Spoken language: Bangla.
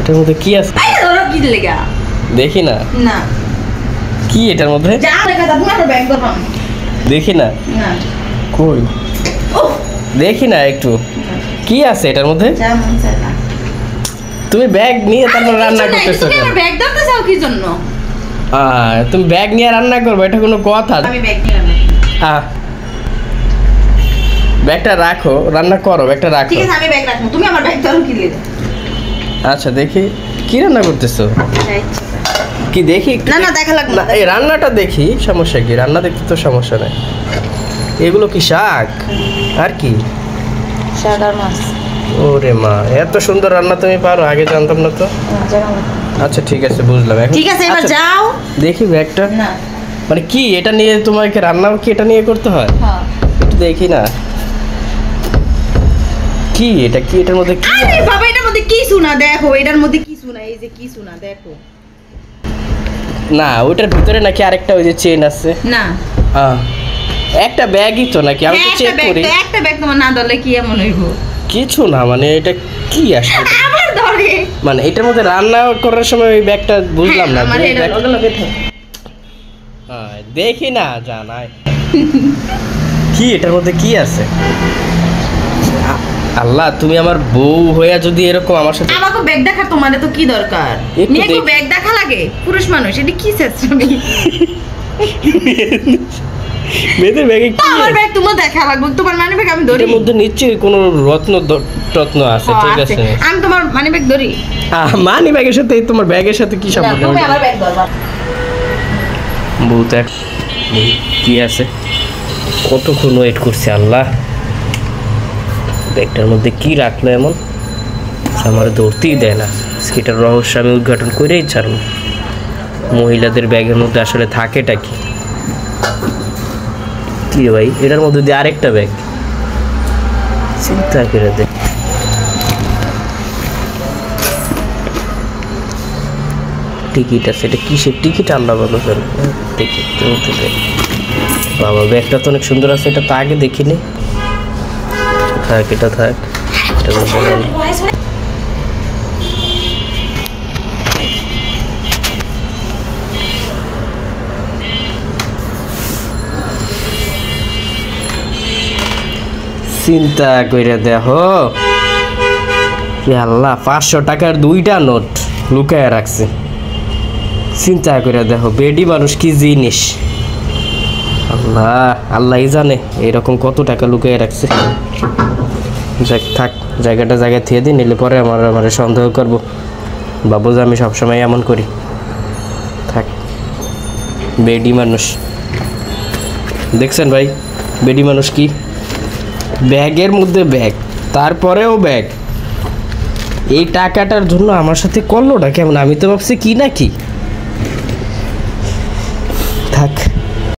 এটার মধ্যে কি আছে? দেখি না। না কি এটার মধ্যে? দেখি না। কই দেখি না একটু। কি আছে এটার মধ্যে? তুমি ব্যাগ নিয়ে তারপর রান্না করতেছো কেন? ব্যাগ ধরতে চাও কি জন্য? তুমি ব্যাগ নিয়ে রান্না করবে, এটা কোনো কথা? আমি ব্যাগ নিয়ে রান্না। ব্যাগটা রাখো, রান্না করো, ব্যাগটা রাখো। ঠিক আছে আমি ব্যাগ রাখবো, তুমি আমার ব্যাগ ধরো কি লিয়ে। আচ্ছা দেখি কি রান্না করতেছো? কি দেখি? না না দেখা লাগবে না, এই রান্নাটা দেখি, সমস্যা কি? রান্না দেখতে তো সমস্যা নাই। এগুলো কি শাক আর কি? শাক আর মাছ। ওরে মা, এত সুন্দর রান্না তুমি পারো, আগে জানতাম না তো। আচ্ছা ঠিক আছে বুঝলাম। এখন ঠিক আছে এবার যাও। দেখি ব্যাগটা। না মানে কি এটা নিয়ে তোমাকে রান্না কি এটা নিয়ে করতে হয়? হ্যাঁ একটু দেখি না। কি এটা? কি এটার মধ্যে কি? আরে বাবা এটার মধ্যে কিছু না, দেখো এটার মধ্যে কিছু না, এই যে কিছু না দেখো। না ওটার ভিতরে নাকি আরেকটা ওই যে চেন আছে? না একটা ব্যাগই তো নাকি? আমি তো চেক করি। একটা ব্যাগ তোমার না ধরলে কি এমন হইব? কিছু না, মানে এটা কি আসলে? আবার ধরে মানে এটার মধ্যে রান্না করার সময় ওই ব্যাগটা বুঝলাম না। দেখি না জানাই কি এটার মধ্যে কি আছে? আল্লাহ, তুমি আমার বউ হইয়া যদি এরকম আমার সাথে। আমাকে ব্যাগ দেখা তোমাদের তো কি দরকার? মেয়েকে ব্যাগ দেখা লাগে? পুরুষ মানুষ এটা কি চেষ্টামি? মেয়েদের ব্যাগে কি? আমার ব্যাগ তোমার দেখা লাগবে, তোমার মানি ব্যাগ আমি ধরি। এর মধ্যে নিশ্চয়ই কোনো রত্ন আছে। ঠিক আছে আমি তোমার মানি ব্যাগ ধরি। মানি ব্যাগের সাথে তোমার ব্যাগের সাথে কি সম্পর্ক? তুমি আমার ব্যাগ ধরবা। বউটা কি আছে? কতক্ষণ ওয়েট করছে আল্লাহ। ব্যাগটার মধ্যে কি রাখলো এমন? আমার ধরতেই দেয় না। সেটার রহস্য আমি উদ্ঘাটন করেই ছাড়ব। মহিলাদের ব্যাগের মধ্যে আসলে থাকেটা কি? কি ভাই, এটার মধ্যে দিয়ে আরেকটা ব্যাগ, চিন্তা করে দেখ। টিকিট আছে, এটা কিসের টিকিট? আল্লাহ ভালো করে দেখি। বাবা ব্যাগটা তো অনেক সুন্দর আছে, এটা তো আগে দেখিনি। থাক, এটা থাক। চিন্তা করে দেখো কি আল্লাহ, 500 টাকার 2টা নোট লুকায় রাখছে। চিন্তা করে দেখো বেডি মানুষ কি জিনিস। আল্লাহ আল্লাহই জানে এরকম কত টাকা লুকিয়ে রাখছে। যাক থাক, জায়গাটা জায়গায় থিয়ে দিই, নিলে পরে আমার সন্দেহ করবো, বাবু যে আমি সবসময় এমন করি। থাক, বেডি মানুষ দেখছেন ভাই, বেডি মানুষ কি? ব্যাগের মধ্যে ব্যাগ, তারপরেও ব্যাগ। এই টাকাটার জন্য আমার সাথে করলোটা কেমন? আমি তো ভাবছি কি না কি।